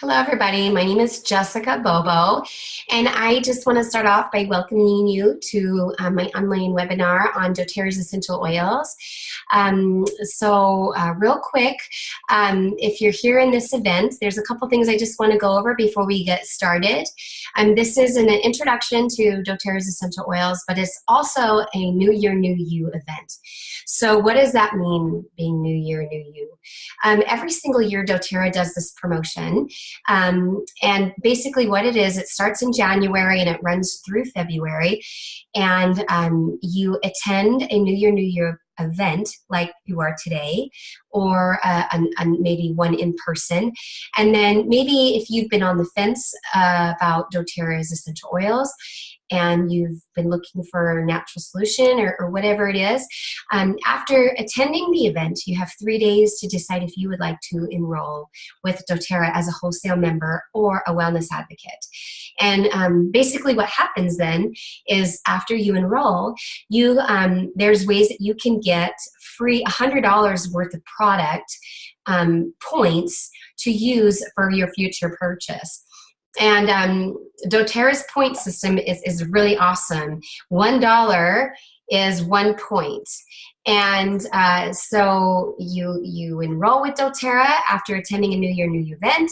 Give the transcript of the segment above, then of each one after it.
Hello, everybody. My name is Jessica Bobo, and I just want to start off by welcoming you to my online webinar on doTERRA's essential oils. Real quick, if you're here in this event, there's a couple things I just want to go over before we get started. This is an introduction to doTERRA's essential oils, but it's also a New Year, New You event. So what does that mean, being New Year, New You? Every single year, doTERRA does this promotion. And basically what it is, it starts in January and it runs through February. And you attend a New Year, New Year event like you are today, or maybe one in person. And then maybe if you've been on the fence about doTERRA's essential oils, and you've been looking for a natural solution or whatever it is, after attending the event, you have 3 days to decide if you would like to enroll with doTERRA as a wholesale member or a wellness advocate. And basically what happens then is after you enroll, there's ways that you can get free $100 worth of product points to use for your future purchase. And doTERRA's point system is really awesome. $1 is 1 point. And so you enroll with doTERRA after attending a New Year, New You event.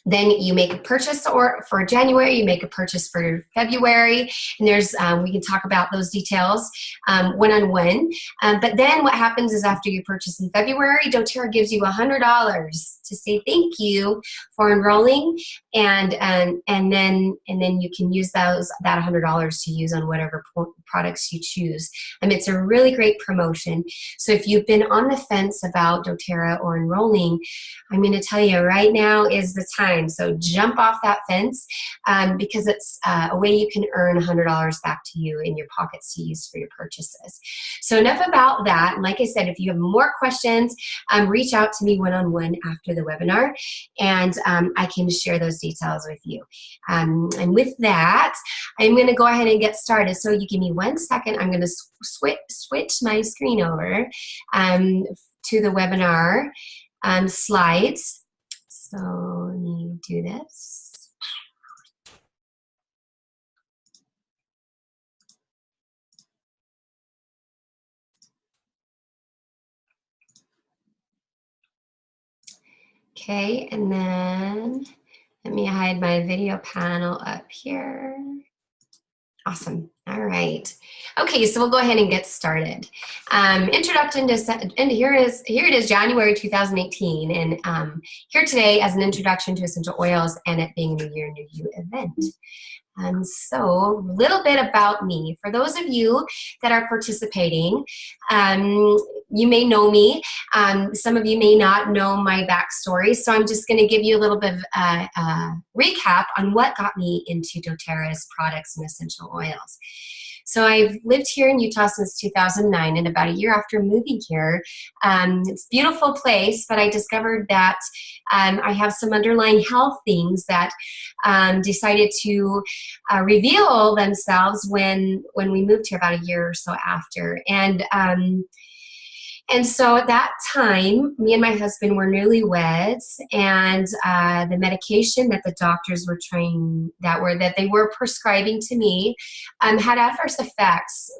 Then you make a purchase for January, you make a purchase for February, and there's we can talk about those details one-on-one. But then what happens is after you purchase in February, doTERRA gives you $100 to say thank you for enrolling, and then you can use that $100 to use on whatever products you choose. It's a really great promotion. So if you've been on the fence about doTERRA or enrolling, I'm going to tell you right now is the time. So jump off that fence because it's a way you can earn $100 back to you in your pockets to use for your purchases. So enough about that. And like I said, if you have more questions, reach out to me one-on-one after the webinar, and I can share those details with you. And with that, I'm going to go ahead and get started. So you give me 1 second. I'm going to switch my screen over to the webinar slides. So let me do this. Okay, and then let me hide my video panel up here. Awesome. All right. Okay, so we'll go ahead and get started. Introduction to, and here it is, January 2018, and here today as an introduction to essential oils and it being a New Year, New You event. So a little bit about me. For those of you that are participating, you may know me. Some of you may not know my backstory, so I'm just going to give you a little bit of recap on what got me into doTERRA's products and essential oils. So I've lived here in Utah since 2009, and about a year after moving here, it's a beautiful place, but I discovered that I have some underlying health things that decided to reveal themselves when we moved here about a year or so after. And so at that time, me and my husband were newlyweds, and the medication that the doctors were that they were prescribing to me had adverse effects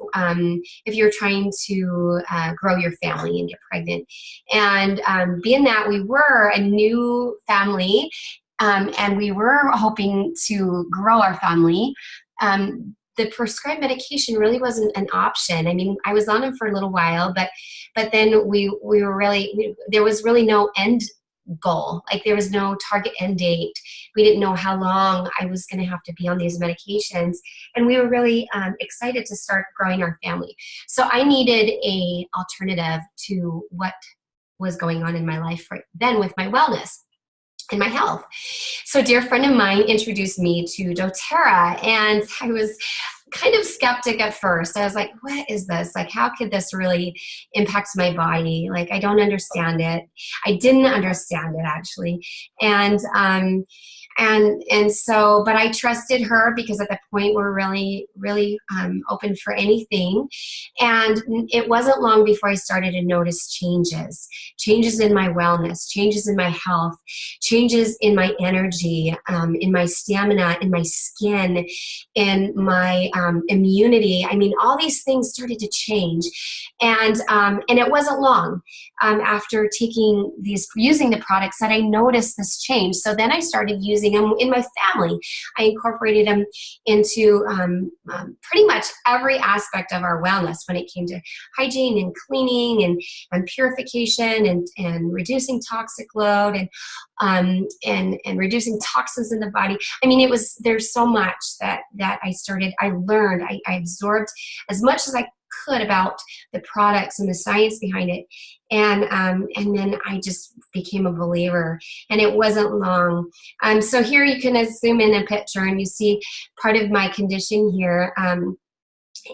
if you're trying to grow your family and get pregnant. And being that we were a new family and we were hoping to grow our family, the prescribed medication really wasn't an option. I mean, I was on them for a little while, but then there was really no end goal. Like there was no target end date. We didn't know how long I was going to have to be on these medications, and we were really excited to start growing our family. So I needed a alternative to what was going on in my life right then with my wellness and my health. So a dear friend of mine introduced me to doTERRA, and I was kind of skeptic at first. I was like, what is this? Like, how could this really impact my body? Like, I don't understand it. I didn't understand it, actually. And so, but I trusted her because at that point we're really, really open for anything. And it wasn't long before I started to notice changes in my wellness, changes in my health, changes in my energy, in my stamina, in my skin, in my immunity. I mean, all these things started to change. And it wasn't long after using the products that I noticed this change. So then I started using them in my family. I incorporated them into pretty much every aspect of our wellness when it came to hygiene and cleaning and purification and reducing toxic load and reducing toxins in the body. I mean, there's so much that I learned, I absorbed as much as I could about the products and the science behind it. And then I just became a believer, and it wasn't long. So here you can zoom in a picture and you see part of my condition here.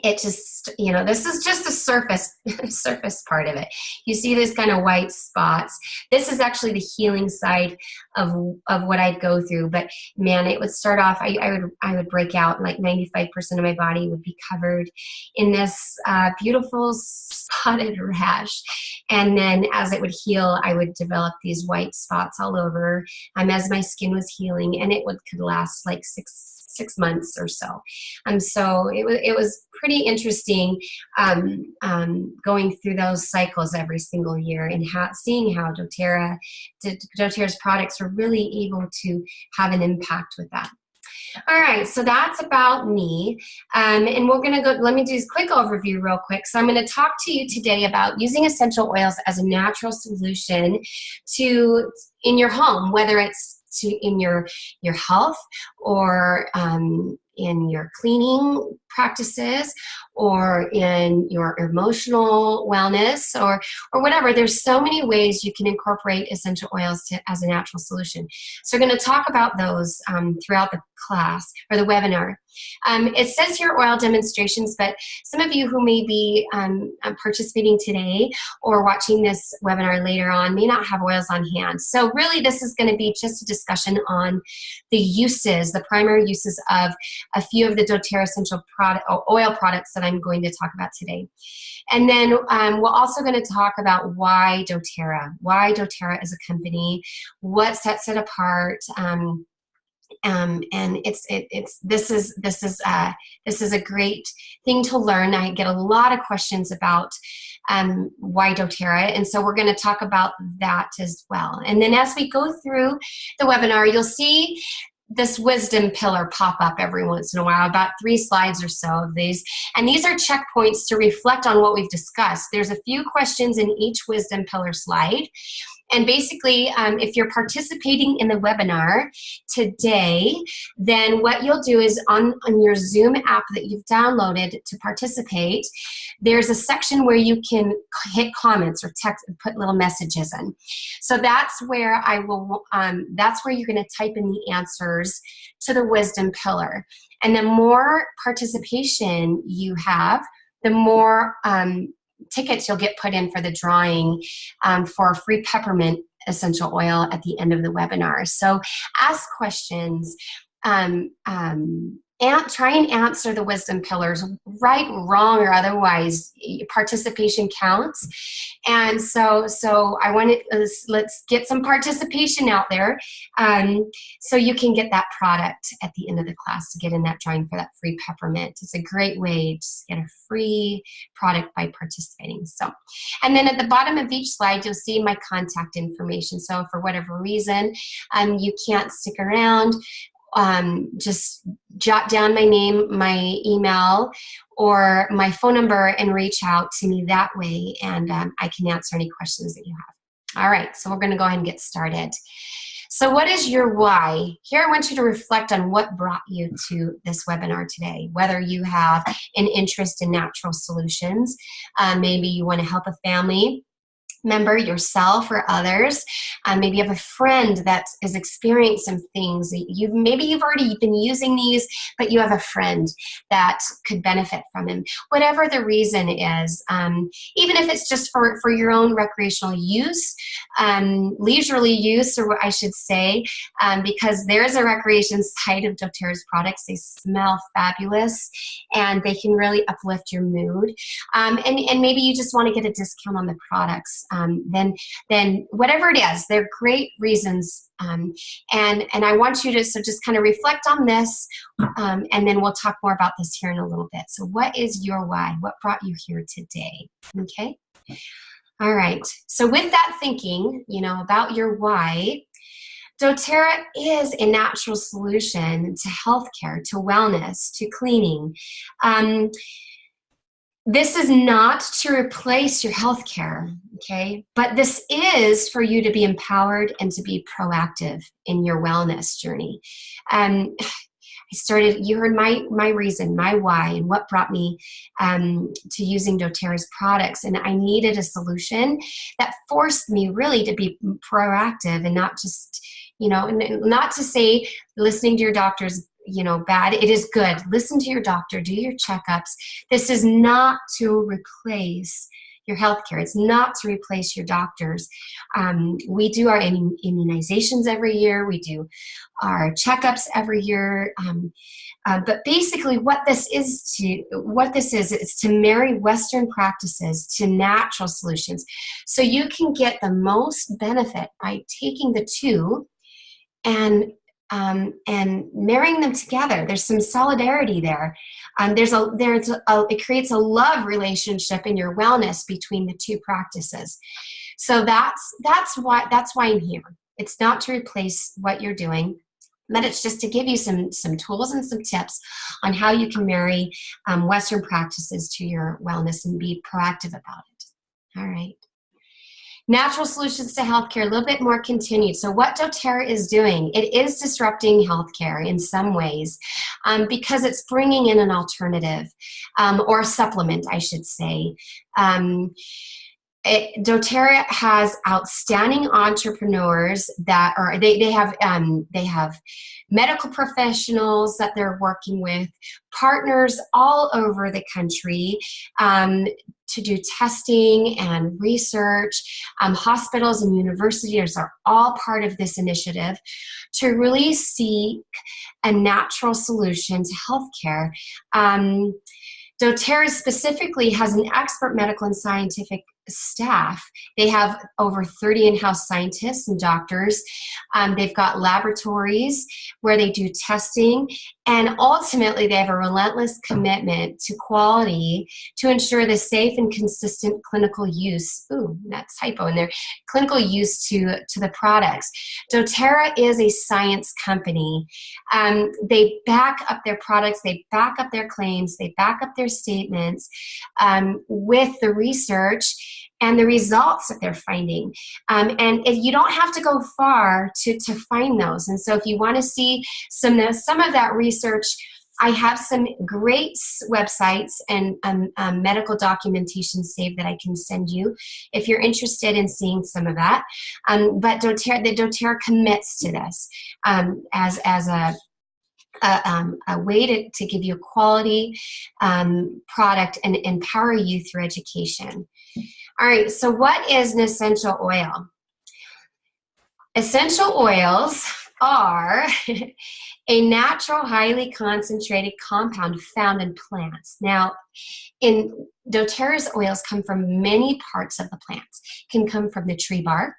It just, this is just the surface part of it. You see this kind of white spots. This is actually the healing side of what I'd go through. But man, it would start off, I would break out, like 95% of my body would be covered in this beautiful spotted rash. And then as it would heal, I would develop these white spots all over as my skin was healing, and could last like six months or so. So it was pretty interesting going through those cycles every single year and seeing how doTERRA's products were really able to have an impact with that. All right, so that's about me. And we're going to go, let me do this quick overview real quick. So I'm going to talk to you today about using essential oils as a natural solution in your home, whether it's in your health or in your cleaning practices or in your emotional wellness or whatever. There's so many ways you can incorporate essential oils as a natural solution. So we're going to talk about those throughout the class or the webinar. It says here oil demonstrations, but some of you who may be participating today or watching this webinar later on may not have oils on hand. So really this is going to be just a discussion on the primary uses of a few of the doTERRA essential oil products that I'm going to talk about today. And then we're also going to talk about why doTERRA as a company, what sets it apart, and this is a great thing to learn. I get a lot of questions about why doTERRA, and so we're going to talk about that as well. And then as we go through the webinar, you'll see this wisdom pillar pop up every once in a while, about 3 slides or so of these. And these are checkpoints to reflect on what we've discussed. There's a few questions in each wisdom pillar slide. And basically, if you're participating in the webinar today, then what you'll do is on your Zoom app that you've downloaded to participate, there's a section where you can hit comments or text and put little messages in. So that's where that's where you're going to type in the answers to the wisdom pillar. And the more participation you have, the more tickets you'll get put in for the drawing for a free peppermint essential oil at the end of the webinar. So ask questions, try and answer the wisdom pillars, right, wrong, or otherwise. Participation counts. And so I wanted, let's get some participation out there so you can get that product at the end of the class to get in that drawing for that free peppermint. It's a great way to get a free product by participating. So, and then at the bottom of each slide, you'll see my contact information. So if for whatever reason you can't stick around, just jot down my name, my email, or my phone number and reach out to me that way, and I can answer any questions that you have. All right, so we're going to go ahead and get started. So what is your why? Here I want you to reflect on what brought you to this webinar today, whether you have an interest in natural solutions, maybe you want to help a family member, yourself, or others. Maybe you have a friend that is experiencing some things. Maybe you've already been using these, but you have a friend that could benefit from them. Whatever the reason is, even if it's just for your own recreational use, leisurely use, or what I should say, because there's a recreation side of doTERRA's products. They smell fabulous, and they can really uplift your mood. And maybe you just want to get a discount on the products. Then whatever it is, they're great reasons. And I want you to just kind of reflect on this, and then we'll talk more about this here in a little bit. So what is your why? What brought you here today? Okay. All right. So with that thinking, about your why, doTERRA is a natural solution to healthcare, to wellness, to cleaning. This is not to replace your healthcare, okay? But this is for you to be empowered and to be proactive in your wellness journey. You heard my reason, my why, and what brought me to using doTERRA's products. And I needed a solution that forced me really to be proactive and not just, not to say listening to your doctor's bad. It is good. Listen to your doctor, do your checkups. This is not to replace your healthcare. It's not to replace your doctors. We do our immunizations every year. We do our checkups every year. But basically what this is to marry Western practices to natural solutions. So you can get the most benefit by taking the two and marrying them together. There's some solidarity there. It creates a love relationship in your wellness between the two practices. So that's why I'm here. It's not to replace what you're doing, but it's just to give you some tools and some tips on how you can marry Western practices to your wellness and be proactive about it. All right. Natural solutions to healthcare, a little bit more continued. So what doTERRA is doing, it is disrupting healthcare in some ways because it's bringing in an alternative or a supplement, I should say. doTERRA has outstanding entrepreneurs that are, they have medical professionals that they're working with, partners all over the country to do testing and research. Hospitals and universities are all part of this initiative to really seek a natural solution to healthcare. doTERRA specifically has an expert medical and scientific staff. They have over 30 in-house scientists and doctors. They've got laboratories where they do testing, and ultimately they have a relentless commitment to quality to ensure the safe and consistent clinical use. Ooh, that's typo in there. Clinical use to the products. doTERRA is a science company. They back up their products, they back up their claims, they back up their statements with the research and the results that they're finding. And you don't have to go far to find those. And so if you want to see some of that research, I have some great websites and medical documentation saved that I can send you if you're interested in seeing some of that. But doTERRA commits to this as a way to give you a quality product and empower you through education. All right, so what is an essential oil? Essential oils are a natural, highly concentrated compound found in plants. Now, doTERRA's oils come from many parts of the plants. It can come from the tree bark,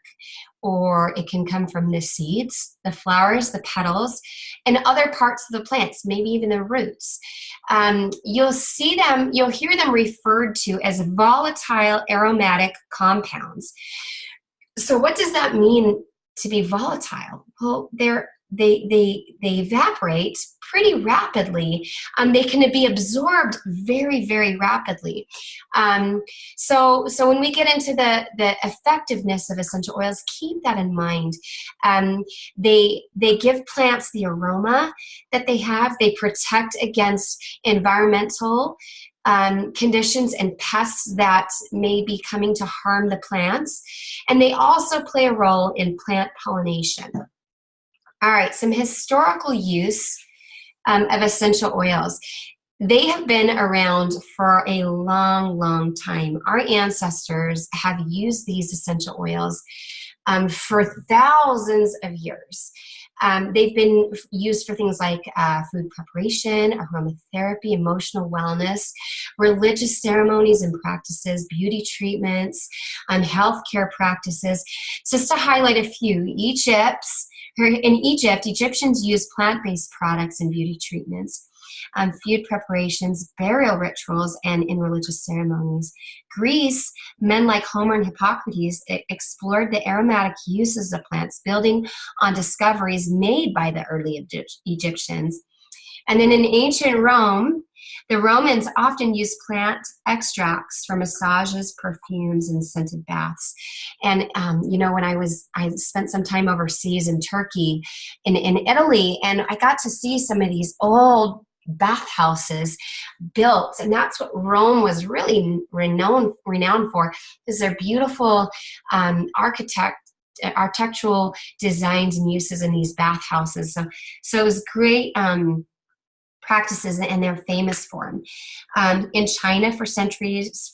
or it can come from the seeds, the flowers, the petals, and other parts of the plants, maybe even the roots. You'll hear them referred to as volatile aromatic compounds. So what does that mean to be volatile? Well, they evaporate pretty rapidly. They can be absorbed very, very rapidly. So when we get into the effectiveness of essential oils, keep that in mind. They give plants the aroma that they have. They protect against environmental conditions and pests that may be coming to harm the plants. And they also play a role in plant pollination. All right, some historical use of essential oils. They have been around for a long, long time. Our ancestors have used these essential oils for thousands of years. They've been used for things like food preparation, aromatherapy, emotional wellness, religious ceremonies and practices, beauty treatments, healthcare practices. Just to highlight a few, in Egypt, Egyptians used plant-based products in beauty treatments, food preparations, burial rituals, and in religious ceremonies. Greece, men like Homer and Hippocrates explored the aromatic uses of plants, building on discoveries made by the early Egyptians. And then in ancient Rome, the Romans often used plant extracts for massages, perfumes, and scented baths. And when I spent some time overseas in Turkey, in Italy, and I got to see some of these old bathhouses built, and that's what Rome was really renowned for, is their beautiful architectural designs and uses in these bathhouses. So it was great practices, and they're famous for them. In China, for centuries,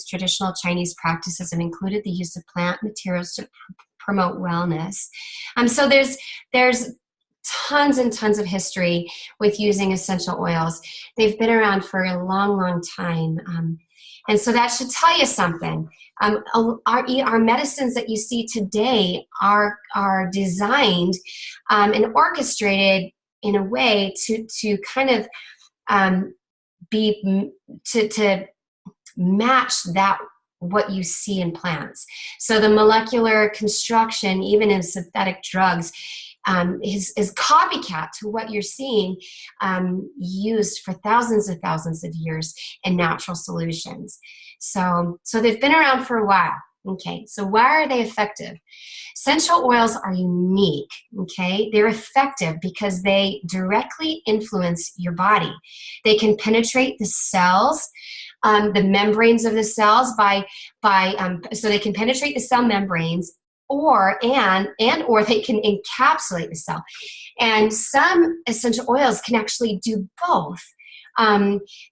traditional Chinese practices have included the use of plant materials to promote wellness. So there's tons and tons of history with using essential oils. They've been around for a long, long time. And so that should tell you something. Our medicines that you see today are designed and orchestrated in a way to kind of to match that what you see in plants. So the molecular construction, even in synthetic drugs, is copycat to what you're seeing used for thousands of years in natural solutions. So they've been around for a while. Okay, so why are they effective? Essential oils are unique, okay? They're effective because they directly influence your body. They can penetrate the cells, the membranes of the cells so they can penetrate the cell membranes, or they can encapsulate the cell. And some essential oils can actually do both.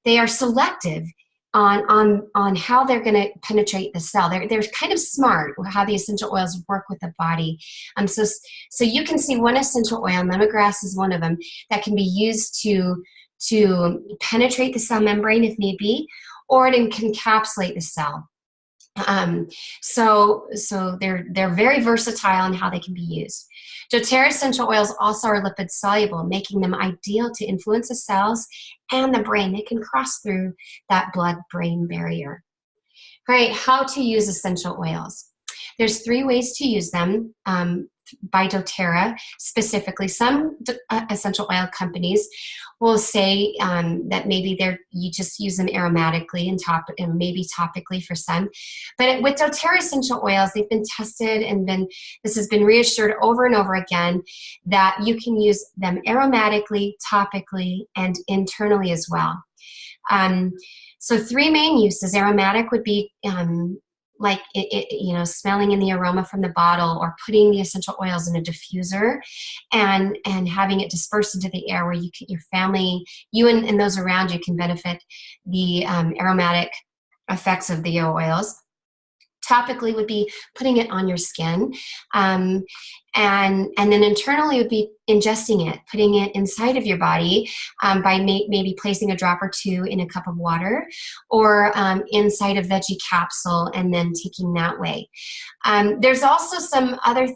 They are selective on how they're going to penetrate the cell. They're kind of smart how the essential oils work with the body. So you can see one essential oil, lemongrass is one of them, that can be used to penetrate the cell membrane if need be, or it can encapsulate the cell. So they're very versatile in how they can be used. doTERRA essential oils also are lipid soluble, making them ideal to influence the cells and the brain. They can cross through that blood-brain barrier. All right, how to use essential oils. There's 3 ways to use them by doTERRA specifically. Some essential oil companies will say that maybe you just use them aromatically and maybe topically for some. But with doTERRA essential oils, they've been tested and this has been reassured over and over again that you can use them aromatically, topically, and internally as well. So 3 main uses. Aromatic would be like smelling in the aroma from the bottle, or putting the essential oils in a diffuser and having it disperse into the air, where your family, you and those around you can benefit the aromatic effects of the oils. Topically would be putting it on your skin, and then internally would be ingesting it, putting it inside of your body by maybe placing a drop or 2 in a cup of water, or inside a veggie capsule and then taking that way. There's also some other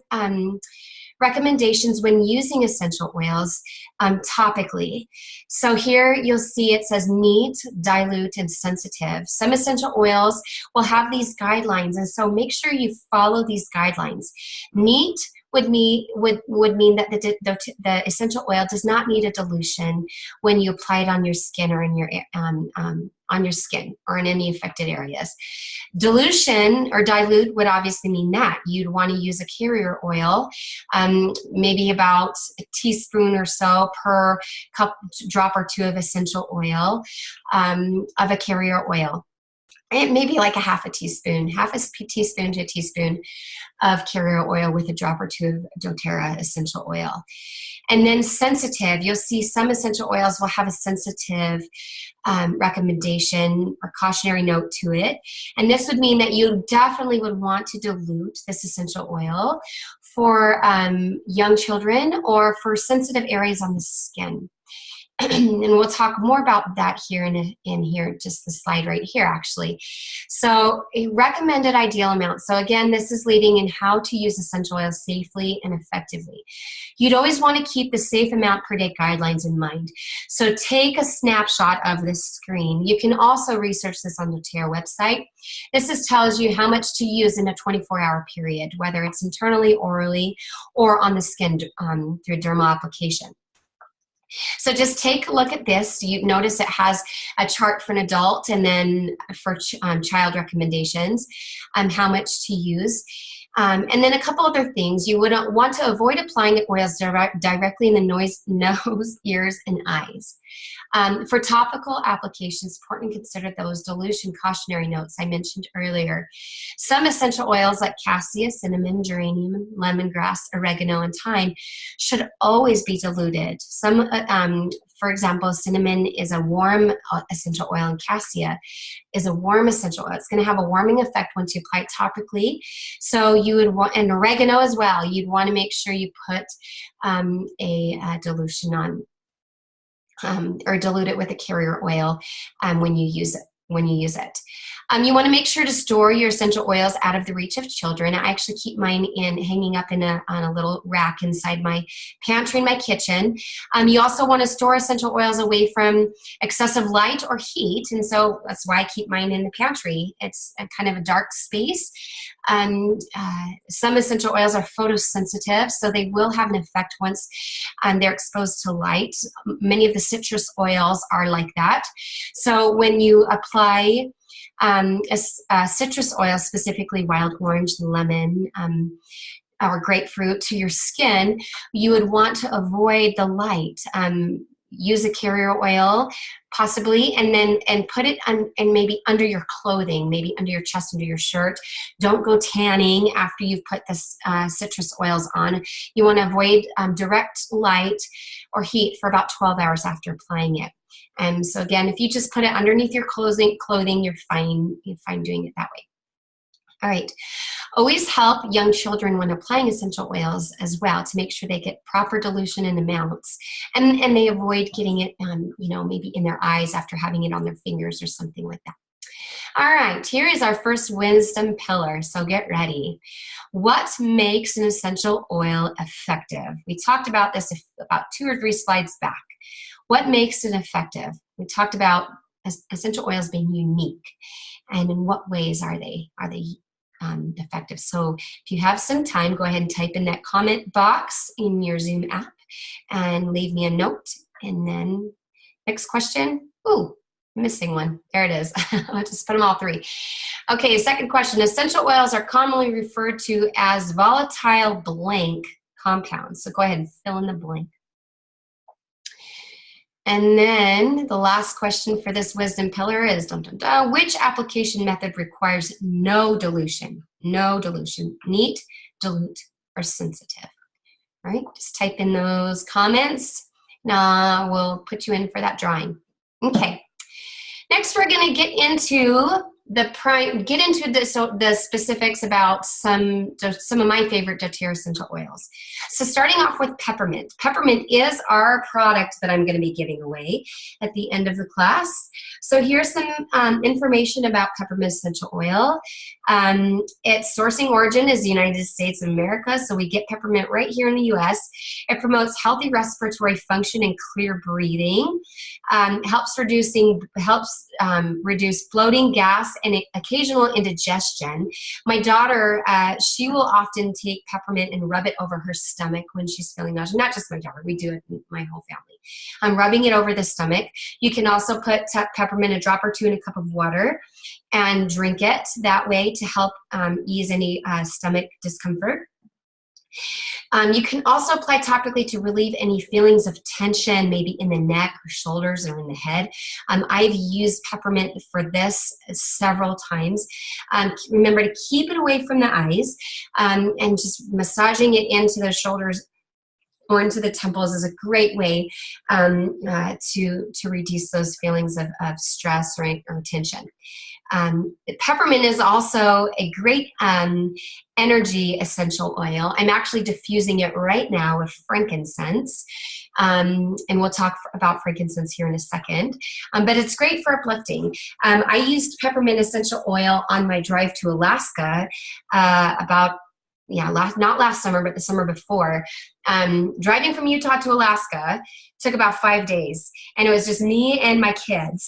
recommendations when using essential oils topically. So here you'll see it says neat, dilute, and sensitive. Some essential oils will have these guidelines, and so make sure you follow these guidelines. Neat would mean that the essential oil does not need a dilution when you apply it on your skin or in your on your skin or in any affected areas. Dilution or dilute would obviously mean that you'd want to use a carrier oil, maybe about a teaspoon or so per drop or two of essential oil of a carrier oil. And maybe like a half a teaspoon to a teaspoon of carrier oil with a drop or two of doTERRA essential oil. And then sensitive, you'll see some essential oils will have a sensitive recommendation or cautionary note to it. And this would mean that you definitely would want to dilute this essential oil for young children or for sensitive areas on the skin. And we'll talk more about that here in here, just the slide right here, actually. So a recommended ideal amount. So again, this is leading in how to use essential oils safely and effectively. You'd always want to keep the safe amount per day guidelines in mind. So take a snapshot of this screen. You can also research this on the doTERRA website. This tells you how much to use in a 24-hour period, whether it's internally, orally, or on the skin through dermal application. So just take a look at this. You notice it has a chart for an adult and then for child recommendations, how much to use. And then a couple other things. You would want to avoid applying the oils directly in the nose, ears, and eyes. For topical applications, important to consider those dilution cautionary notes I mentioned earlier. Some essential oils like cassia, cinnamon, geranium, lemongrass, oregano, and thyme should always be diluted. Some, for example, cinnamon is a warm essential oil, and cassia is a warm essential oil. It's going to have a warming effect once you apply it topically. So you would want, and oregano as well, you'd want to make sure you put a dilution on, or dilute it with a carrier oil when you use it. You want to make sure to store your essential oils out of the reach of children. I actually keep mine hanging up on a little rack inside my pantry in my kitchen. You also want to store essential oils away from excessive light or heat, and so that's why I keep mine in the pantry. It's a kind of a dark space. Some essential oils are photosensitive, so they will have an effect once they're exposed to light. Many of the citrus oils are like that. So when you apply a citrus oil, specifically wild orange, lemon, or grapefruit to your skin, you would want to avoid the light. Use a carrier oil possibly, and put it on, and maybe under your clothing, maybe under your chest, under your shirt. Don't go tanning after you've put this citrus oils on. You want to avoid direct light or heat for about 12 hours after applying it. And so again, if you just put it underneath your clothing, you're fine doing it that way. All right. Always help young children when applying essential oils as well to make sure they get proper dilution and amounts, and they avoid getting it, maybe in their eyes after having it on their fingers or something like that. All right, here is our first wisdom pillar, so get ready. What makes an essential oil effective? We talked about this about 2 or 3 slides back. What makes it effective? We talked about essential oils being unique, and in what ways are they effective? So if you have some time, go ahead and type in that comment box in your Zoom app and leave me a note. And then next question. Ooh, missing one. There it is. I'll just put them all 3. Okay, second question. Essential oils are commonly referred to as volatile blank compounds. So go ahead and fill in the blank. And then the last question for this wisdom pillar is, which application method requires no dilution? No dilution. Neat, dilute, or sensitive? All right, just type in those comments. Now we'll put you in for that drawing. Okay. Next, we're going to get into the specifics about some of my favorite doTERRA essential oils. So starting off with peppermint. Peppermint is our product that I'm going to be giving away at the end of the class. So here's some information about peppermint essential oil. Its sourcing origin is the United States of America, so we get peppermint right here in the U.S. It promotes healthy respiratory function and clear breathing. Helps reduce bloating, gas, an occasional indigestion. My daughter, she will often take peppermint and rub it over her stomach when she's feeling nauseous. Not just my daughter, we do it in my whole family. I'm rubbing it over the stomach. You can also put peppermint, a drop or two in a cup of water, and drink it that way to help ease any stomach discomfort. You can also apply topically to relieve any feelings of tension, maybe in the neck or shoulders or in the head. I've used peppermint for this several times. Remember to keep it away from the eyes, and just massaging it into the shoulders or into the temples is a great way to reduce those feelings of stress or tension. Peppermint is also a great energy essential oil. I'm actually diffusing it right now with frankincense, and we'll talk about frankincense here in a second, but it's great for uplifting. I used peppermint essential oil on my drive to Alaska not last summer, but the summer before. Driving from Utah to Alaska took about 5 days, and it was just me and my kids.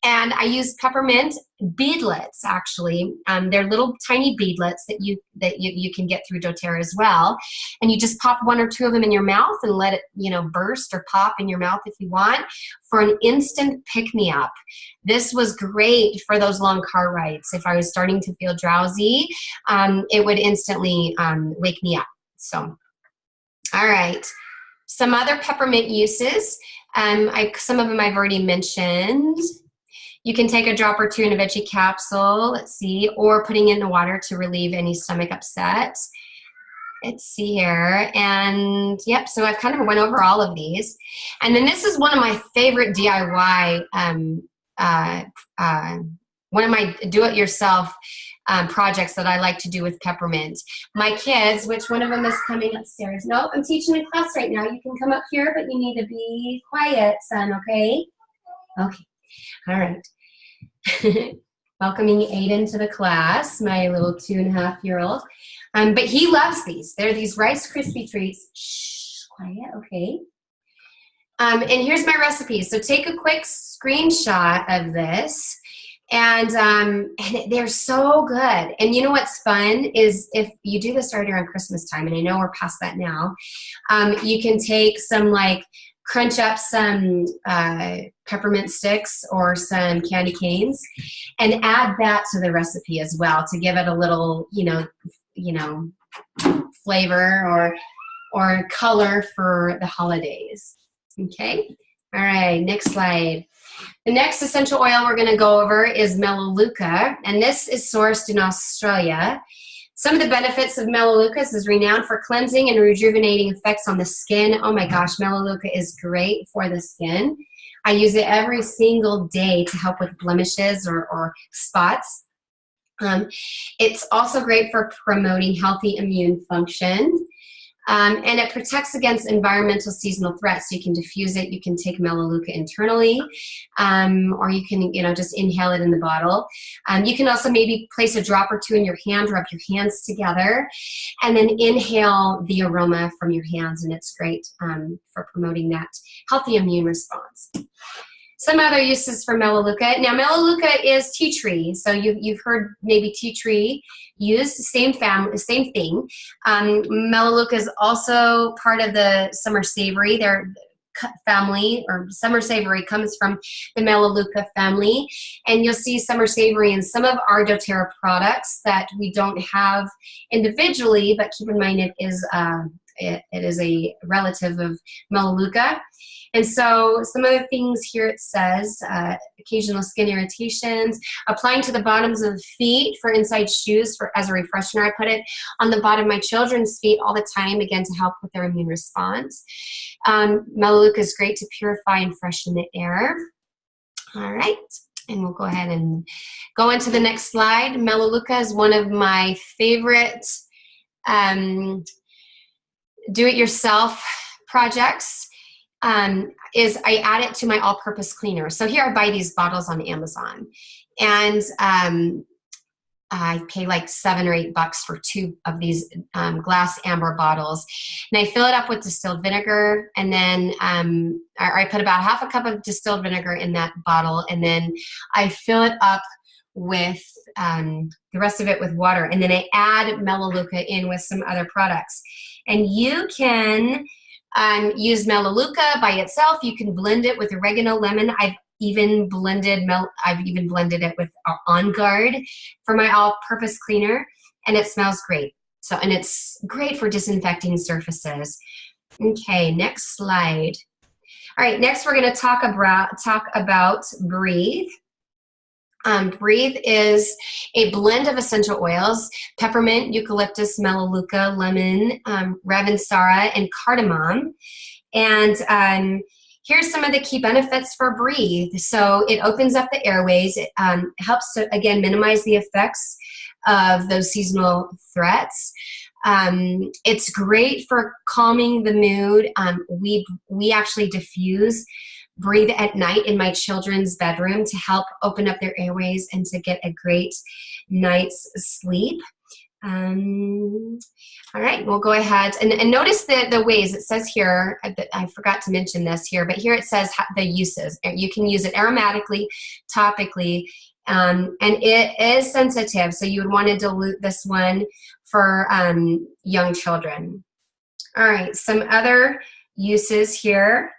And I used peppermint beadlets, actually. They're little tiny beadlets that you can get through doTERRA as well. And you just pop 1 or 2 of them in your mouth and let it, burst or pop in your mouth if you want, for an instant pick-me-up. This was great for those long car rides. If I was starting to feel drowsy, it would instantly wake me up. So, all right. Some other peppermint uses. Some of them I've already mentioned. You can take a drop or 2 in a veggie capsule, let's see, or putting it in the water to relieve any stomach upset. Let's see here. And yep, so I've kind of went over all of these. And then this is one of my favorite DIY, one of my do-it-yourself projects that I like to do with peppermint. My kids, which one of them is coming upstairs? Nope, I'm teaching a class right now. You can come up here, but you need to be quiet, son, okay? Okay, all right. Welcoming Aiden to the class, my little 2.5-year-old. But he loves these. They're these Rice Krispie treats. Shh, quiet, okay. And here's my recipe. So take a quick screenshot of this. And they're so good. And you know what's fun is if you do this right around Christmas time, and I know we're past that now, you can take some, crunch up some peppermint sticks or some candy canes and add that to the recipe as well to give it a little, flavor or color for the holidays. Okay. All right, next slide. The next essential oil we're going to go over is Melaleuca, and this is sourced in Australia. Some of the benefits of Melaleuca is renowned for cleansing and rejuvenating effects on the skin. Oh my gosh, Melaleuca is great for the skin. I use it every single day to help with blemishes or spots. It's also great for promoting healthy immune function. And it protects against environmental seasonal threats. So you can diffuse it. You can take Melaleuca internally, or you can, just inhale it in the bottle. You can also maybe place a drop or 2 in your hand, rub your hands together, and then inhale the aroma from your hands. And it's great for promoting that healthy immune response. Some other uses for Melaleuca. Now, Melaleuca is tea tree, so you've heard maybe tea tree used, same thing. Melaleuca is also part of the summer savory. Their family, or summer savory, comes from the Melaleuca family, and you'll see summer savory in some of our doTERRA products that we don't have individually, but keep in mind it is a relative of Melaleuca. And so some other things here, it says occasional skin irritations, applying to the bottoms of the feet for inside shoes as a refreshener. I put it on the bottom of my children's feet all the time, again, to help with their immune response. Melaleuca is great to purify and freshen the air. All right, and we'll go ahead and go into the next slide. Melaleuca is one of my favorite do-it-yourself projects. Is I add it to my all-purpose cleaner. So here I buy these bottles on Amazon, and I pay like $7 or $8 for 2 of these glass amber bottles, and I fill it up with distilled vinegar, and then I put about half a cup of distilled vinegar in that bottle, and then I fill it up with the rest of it with water. And then I add Melaleuca in with some other products. And you can use Melaleuca by itself. You can blend it with oregano, lemon. I've even blended it with On Guard for my all-purpose cleaner, and it smells great. So, and it's great for disinfecting surfaces. Okay, next slide. All right, next we're going to talk about Breathe. Breathe is a blend of essential oils: peppermint, eucalyptus, melaleuca, lemon, ravensara, and cardamom. And here's some of the key benefits for Breathe. So it opens up the airways. It helps to, again, minimize the effects of those seasonal threats. It's great for calming the mood. We actually diffuse Breathe at night in my children's bedroom to help open up their airways and to get a great night's sleep. All right, we'll go ahead and notice the ways. It says here, I forgot to mention this here, but here it says the uses. You can use it aromatically, topically, and it is sensitive, so you would want to dilute this one for young children. All right, some other uses here.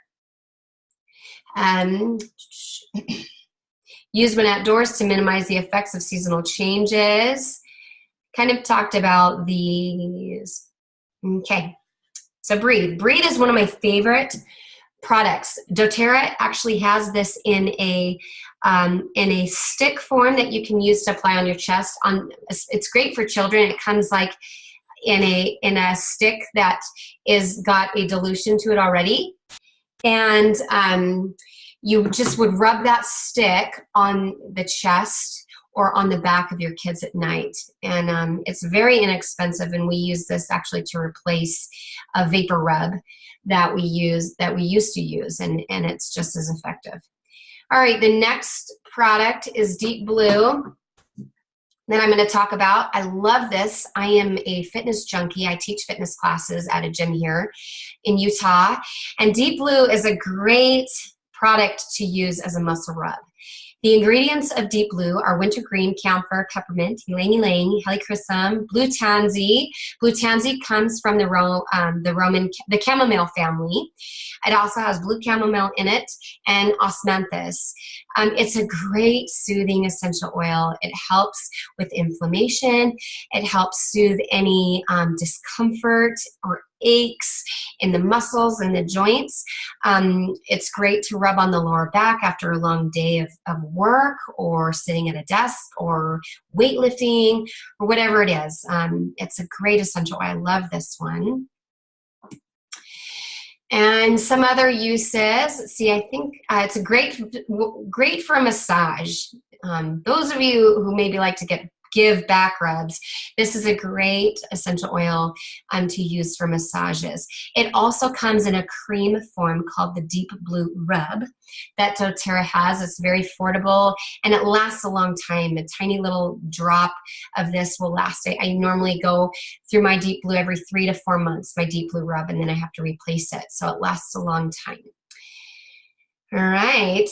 Used when outdoors to minimize the effects of seasonal changes. Kind of talked about these. Okay, so Breathe. Breathe is one of my favorite products. doTERRA actually has this in a stick form that you can use to apply on your chest. It's great for children. It comes like in a stick that is got a dilution to it already. And you just would rub that stick on the chest or on the back of your kids at night. And it's very inexpensive, and we use this actually to replace a vapor rub that we used to use, and it's just as effective. All right, the next product is Deep Blue that I'm going to talk about. I love this. I am a fitness junkie. I teach fitness classes at a gym here in Utah. And Deep Blue is a great product to use as a muscle rub. The ingredients of Deep Blue are wintergreen, camphor, peppermint, ylang-ylang, helichrysum, blue tansy. Blue tansy comes from the chamomile family. It also has blue chamomile in it and osmanthus. It's a great soothing essential oil. It helps with inflammation. It helps soothe any discomfort or aches in the muscles and the joints. It's great to rub on the lower back after a long day of work, or sitting at a desk, or weightlifting, or whatever it is. It's a great essential oil. I love this one. And some other uses. See, I think it's a great for a massage. Those of you who maybe like to give back rubs, this is a great essential oil to use for massages. It also comes in a cream form called the Deep Blue Rub that doTERRA has. It's very affordable, and it lasts a long time. A tiny little drop of this will last. I normally go through my Deep Blue every 3 to 4 months, my Deep Blue Rub, and then I have to replace it. So it lasts a long time. All right.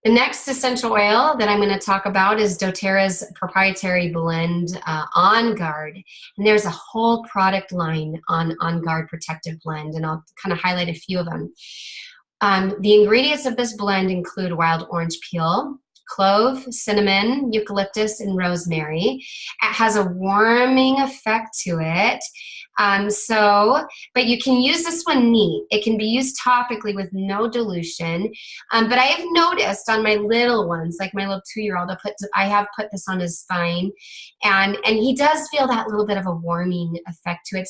The next essential oil that I'm going to talk about is doTERRA's proprietary blend, On Guard. And there's a whole product line on Guard Protective Blend, and I'll kind of highlight a few of them. The ingredients of this blend include wild orange peel, clove, cinnamon, eucalyptus, and rosemary. It has a warming effect to it. But you can use this one neat. It can be used topically with no dilution. But I have noticed on my little ones, like my little 2-year-old, I have put this on his spine, and he does feel that little bit of a warming effect to it.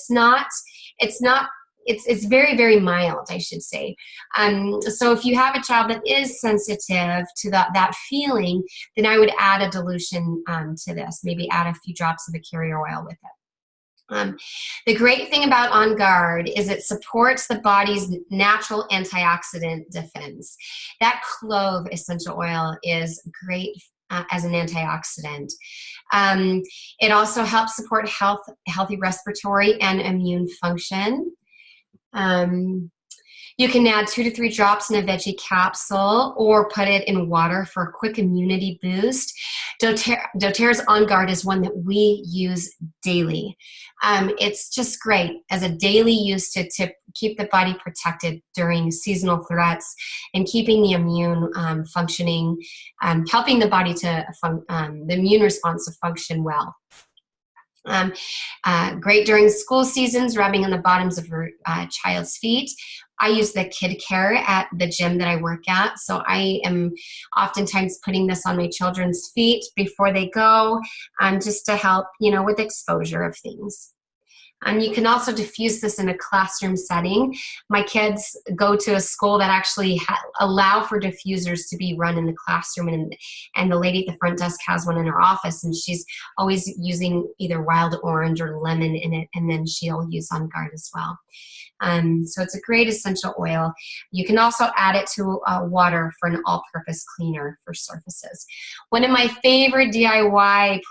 It's very, very mild, I should say. So if you have a child that is sensitive to that feeling, then I would add a dilution to this. Maybe add a few drops of a carrier oil with it. The great thing about On Guard is it supports the body's natural antioxidant defense. That clove essential oil is great as an antioxidant. It also helps support healthy respiratory and immune function. You can add 2 to 3 drops in a veggie capsule or put it in water for a quick immunity boost. doTERRA's On Guard is one that we use daily. It's just great as a daily use to keep the body protected during seasonal threats and keeping the immune functioning, helping the body to, the immune response to function well. Great during school seasons, rubbing on the bottoms of your child's feet. I use the kid care at the gym that I work at, so I am oftentimes putting this on my children's feet before they go, just to help, with exposure of things. You can also diffuse this in a classroom setting. My kids go to a school that actually allow for diffusers to be run in the classroom, and the lady at the front desk has one in her office, and she's always using either wild orange or lemon in it, and then she'll use On Guard as well. So it's a great essential oil. You can also add it to water for an all-purpose cleaner for surfaces. One of my favorite DIY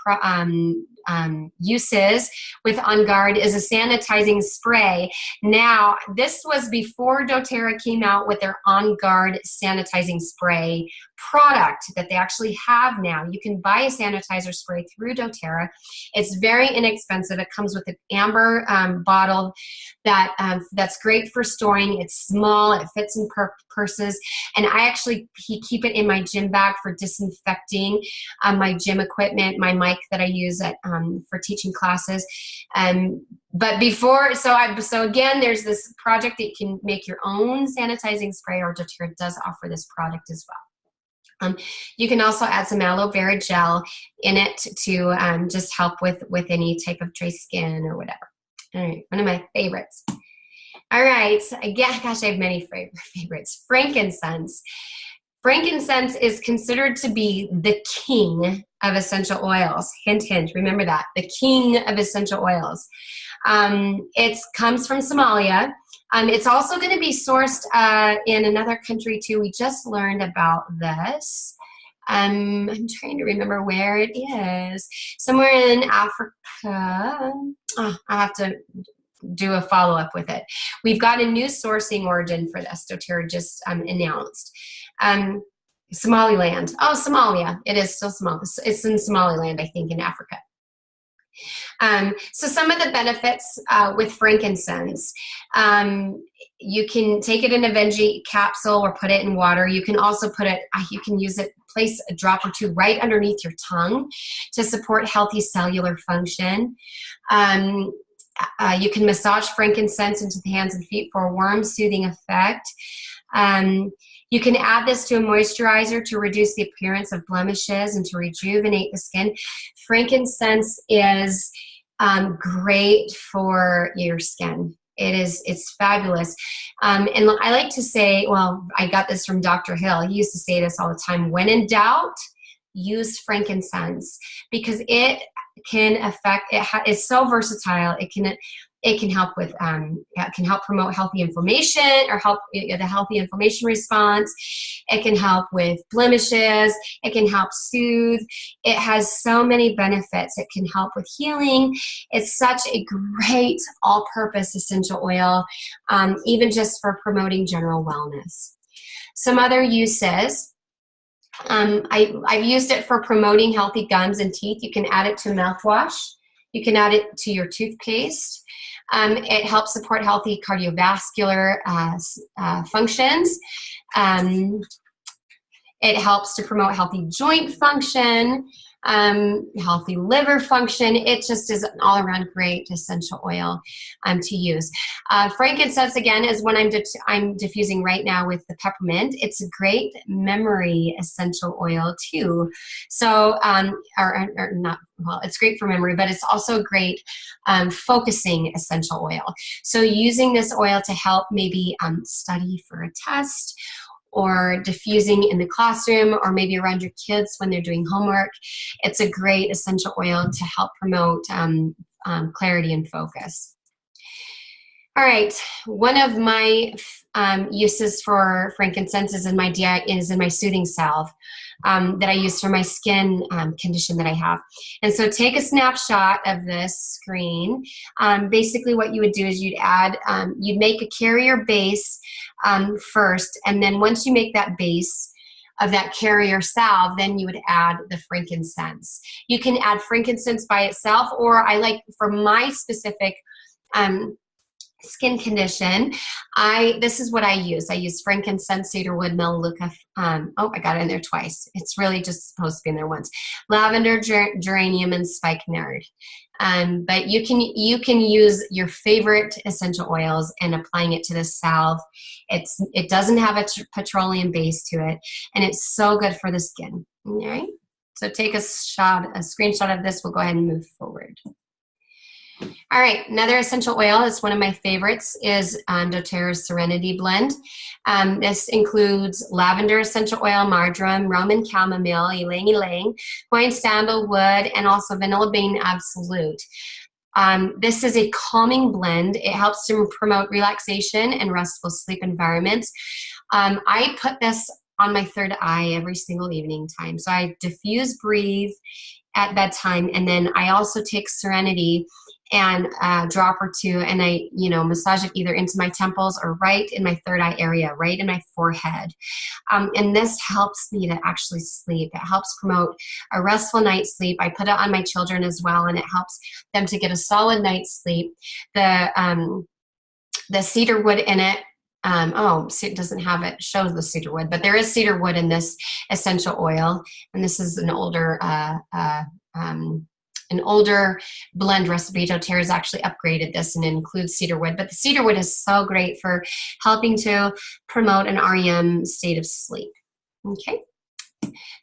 uses with On Guard is a sanitizing spray. Now, this was before doTERRA came out with their On Guard sanitizing spray product that they actually have now. You can buy a sanitizer spray through doTERRA. It's very inexpensive. It comes with an amber bottle that's great for storing. It's small. It fits in purses. And I actually keep it in my gym bag for disinfecting my gym equipment, my mic that I use for teaching classes. But before, so again, there's this project that you can make your own sanitizing spray, or doTERRA does offer this product as well. You can also add some aloe vera gel in it to just help with any type of dry skin or whatever. All right, one of my favorites. All right, again, gosh, I have many favorites. Frankincense. Frankincense is considered to be the king of essential oils. Hint, hint, remember that. The king of essential oils. It comes from Somalia. It's also going to be sourced in another country too. We just learned about this. I'm trying to remember where it is. Somewhere in Africa. Oh, I'll have to do a follow-up with it. We've got a new sourcing origin for this. doTERRA just announced. Somaliland. Oh, Somalia. It is still Somalia. It's in Somaliland, I think, in Africa. So some of the benefits with frankincense, you can take it in a veggie capsule or put it in water. You can also put it, you can use it, place a drop or two right underneath your tongue to support healthy cellular function. You can massage frankincense into the hands and feet for a warm, soothing effect. You can add this to a moisturizer to reduce the appearance of blemishes and to rejuvenate the skin. Frankincense is great for your skin. It's fabulous. And I like to say, well, I got this from Dr. Hill. He used to say this all the time. When in doubt, use frankincense, because it can affect, it's so versatile. It can help with, it can help promote healthy inflammation, or help the healthy inflammation response. It can help with blemishes. It can help soothe. It has so many benefits. It can help with healing. It's such a great all-purpose essential oil, even just for promoting general wellness. Some other uses. I've used it for promoting healthy gums and teeth. You can add it to mouthwash. You can add it to your toothpaste. It helps support healthy cardiovascular functions. It helps to promote healthy joint function, healthy liver function. It just is an all-around great essential oil to use. Frankincense, again, is one I'm diffusing right now with the peppermint. It's a great memory essential oil too. So, or not, well, it's great for memory, but it's also great focusing essential oil. So using this oil to help maybe study for a test, or diffusing in the classroom, or maybe around your kids when they're doing homework. It's a great essential oil to help promote clarity and focus. All right, one of my uses for frankincense is in my soothing salve that I use for my skin condition that I have. And so take a snapshot of this screen. Basically what you would do is you'd make a carrier base first, and then once you make that base of that carrier salve, then you would add the frankincense. You can add frankincense by itself, or I like, for my specific skin condition, this is what I use. I use frankincense, cedarwood, melaleuca. Oh, I got it in there twice. It's really just supposed to be in there once. Lavender, geranium, and spikenard. But you can use your favorite essential oils and applying it to the salve. It doesn't have a petroleum base to it, and it's so good for the skin. All right. So take a screenshot of this. We'll go ahead and move forward. All right, another essential oil, it's one of my favorites, is doTERRA's Serenity Blend. This includes lavender essential oil, marjoram, Roman chamomile, ylang ylang, Hawaiian sandalwood, and also vanilla bean absolute. This is a calming blend. It helps to promote relaxation and restful sleep environments. I put this on my third eye every single evening time. So I diffuse, breathe at bedtime, and then I also take Serenity and a drop or two, and I, massage it either into my temples or right in my third eye area, right in my forehead. And this helps me to actually sleep. It helps promote a restful night's sleep. I put it on my children as well, and it helps them to get a solid night's sleep. The cedar wood in it, it doesn't have it, shows the cedar wood, but there is cedar wood in this essential oil, and this is an older blend recipe. doTERRA has actually upgraded this and includes cedar wood, but the cedar wood is so great for helping to promote an REM state of sleep. Okay,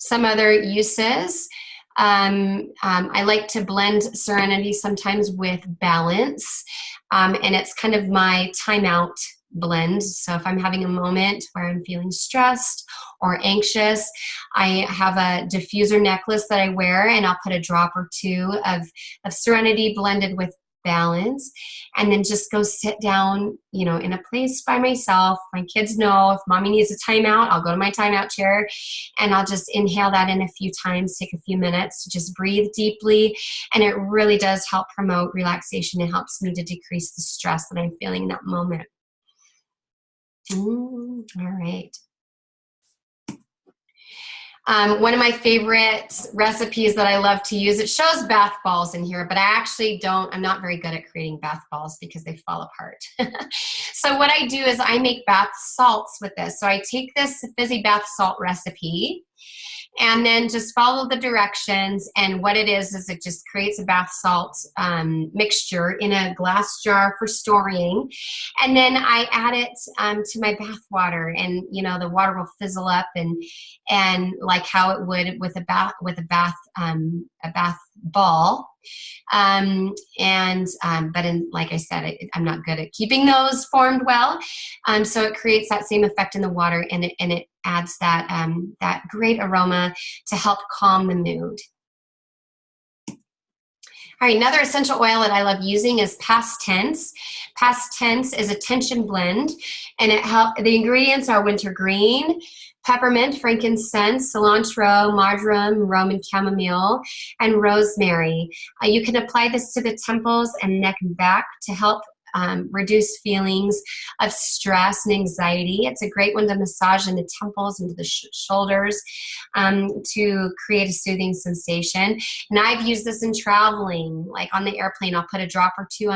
some other uses. I like to blend Serenity sometimes with Balance, and it's kind of my timeout blend. So if I'm having a moment where I'm feeling stressed or anxious, I have a diffuser necklace that I wear, and I'll put a drop or two of Serenity blended with Balance, and then just go sit down, in a place by myself. My kids know if mommy needs a timeout, I'll go to my timeout chair, and I'll just inhale that in a few times, take a few minutes to just breathe deeply, and it really does help promote relaxation. It helps me to decrease the stress that I'm feeling in that moment. All right. One of my favorite recipes that I love to use, it shows bath balls in here, but I'm not very good at creating bath balls because they fall apart. So what I do is I make bath salts with this. So I take this fizzy bath salt recipe and then just follow the directions, and what it is it just creates a bath salt mixture in a glass jar for storing, and then I add it to my bath water, and the water will fizzle up and like how it would with a bath ball. But like I said, I'm not good at keeping those formed well. So it creates that same effect in the water, and it adds that great aroma to help calm the mood. All right, another essential oil that I love using is Past Tense. Past Tense is a tension blend, and the ingredients are wintergreen, peppermint, frankincense, cilantro, marjoram, Roman chamomile, and rosemary. You can apply this to the temples and neck and back to help reduce feelings of stress and anxiety. It's a great one to massage in the temples and the shoulders to create a soothing sensation. And I've used this in traveling, like on the airplane. I'll put a drop or two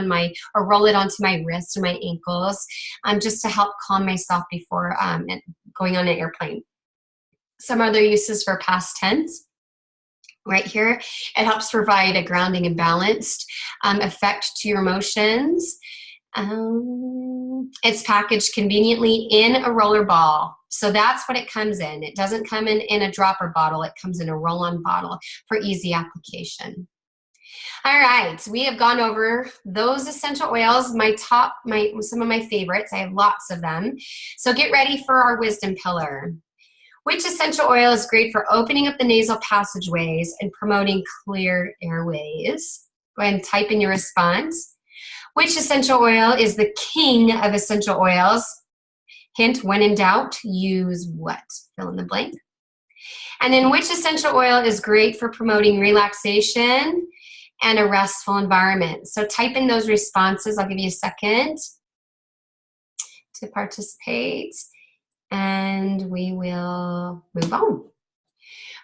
or roll it onto my wrists or my ankles, just to help calm myself before going on an airplane. Some other uses for Past Tense. Right here, it helps provide a grounding and balanced effect to your emotions. It's packaged conveniently in a roller ball. So that's what it comes in. It doesn't come in a dropper bottle. It comes in a roll-on bottle for easy application. All right, we have gone over those essential oils, some of my favorites. I have lots of them. So get ready for our wisdom pillar. Which essential oil is great for opening up the nasal passageways and promoting clear airways? Go ahead and type in your response. Which essential oil is the king of essential oils? Hint, when in doubt, use what? Fill in the blank. And then which essential oil is great for promoting relaxation and a restful environment? So type in those responses. I'll give you a second to participate, and we will move on.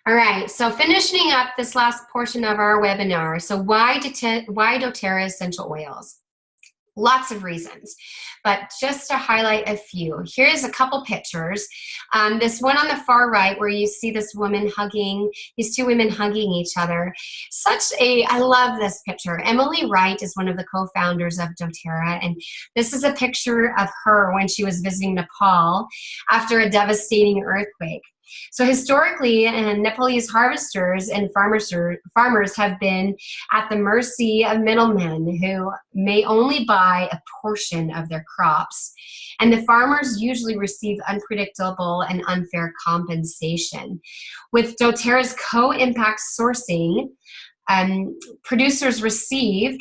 All right, so finishing up this last portion of our webinar. So why doTERRA essential oils? Lots of reasons, but just to highlight a few, here's a couple pictures. This one on the far right where you see this woman hugging, these two women hugging each other. I love this picture. Emily Wright is one of the co-founders of doTERRA, and this is a picture of her when she was visiting Nepal after a devastating earthquake. So historically, Nepalese harvesters and farmers have been at the mercy of middlemen who may only buy a portion of their crops. And the farmers usually receive unpredictable and unfair compensation. With doTERRA's co-impact sourcing,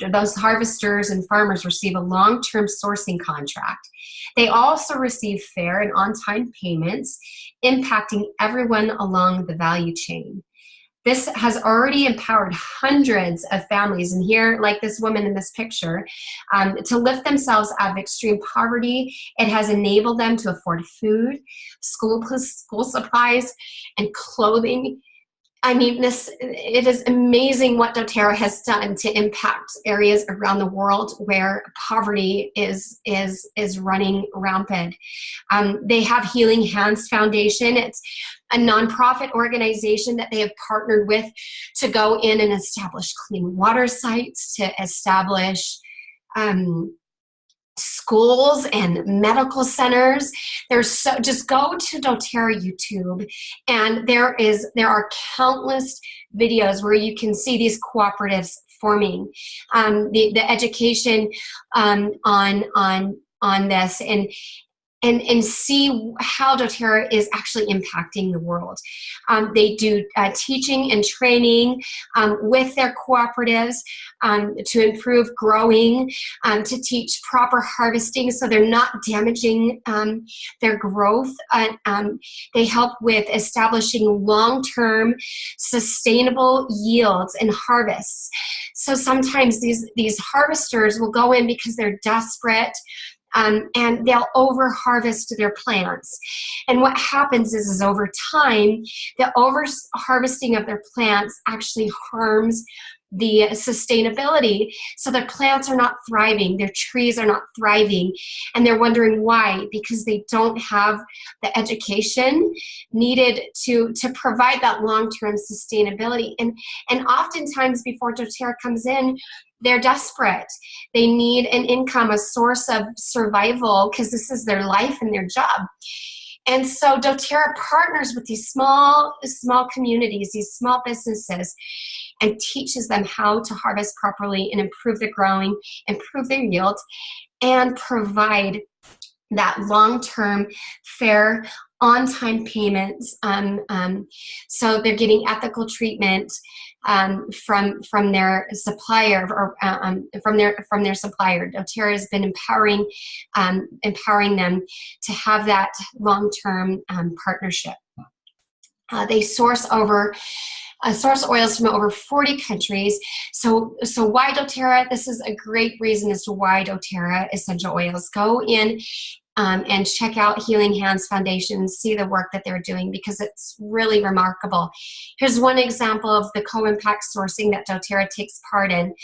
those harvesters and farmers receive a long-term sourcing contract. They also receive fair and on-time payments, impacting everyone along the value chain. This has already empowered hundreds of families, and here, like this woman in this picture, to lift themselves out of extreme poverty. It has enabled them to afford food, school supplies, and clothing. I mean, it is amazing what doTERRA has done to impact areas around the world where poverty is running rampant. They have Healing Hands Foundation. It's a nonprofit organization that they have partnered with to go in and establish clean water sites, to establish schools and medical centers. Just go to doTERRA YouTube, and there are countless videos where you can see these cooperatives forming, the education on this, and see how doTERRA is actually impacting the world. They do teaching and training with their cooperatives to improve growing, to teach proper harvesting so they're not damaging their growth. They help with establishing long-term sustainable yields and harvests. So sometimes these harvesters will go in because they're desperate, and they'll over harvest their plants. And what happens is over time, the over harvesting of their plants actually harms the sustainability. So their plants are not thriving, their trees are not thriving, and they're wondering why, because they don't have the education needed to provide that long-term sustainability. And oftentimes before doTERRA comes in, they're desperate. They need an income, a source of survival, because this is their life and their job. And so doTERRA partners with these small communities, these small businesses, and teaches them how to harvest properly and improve their growing, improve their yield, and provide that long-term, fair, on-time payments. So they're getting ethical treatment from their supplier, or from their supplier. doTERRA has been empowering them to have that long-term partnership. They source oils from over 40 countries. So why doTERRA? This is a great reason as to why doTERRA essential oils. Go in and check out Healing Hands Foundation, see the work that they're doing, because it's really remarkable. Here's one example of the co-impact sourcing that doTERRA takes part in.